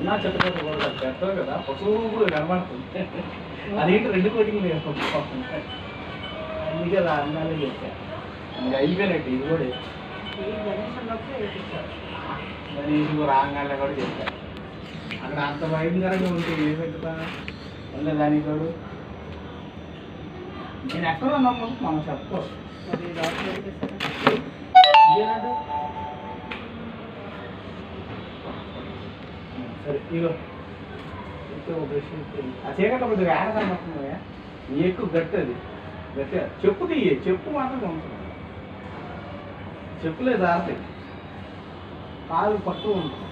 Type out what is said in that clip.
చిన్న చెత్తపోతే కూడా పెడతావు కదా పశువు కూడా కనబడుతుంది. అదేంటి 2 కోటింగ్ అందుకే రాగానే చెప్పా ఇంకా అయిపోయినట్టు ఇది కూడా గణేష్ రాగానే కూడా చెప్పా. అక్కడ అంత భయంకరంగా ఉంటే ఏం పెట్టుతా ఉండే దానికి కూడా నేను ఎక్కడో నమ్మకం మనం చెప్పుకోవచ్చు. సరే ఇగో ఆ చీకట్లో కొద్దిగా ఏడ కనబడుతుందా నీ ఎక్కువ గట్టి అది గట్టిగా చెప్పు తీయ చెప్పు మాత్రం ఉంటుంది చెప్పులే దారుతాయి కాలు పట్టు ఉంటుంది.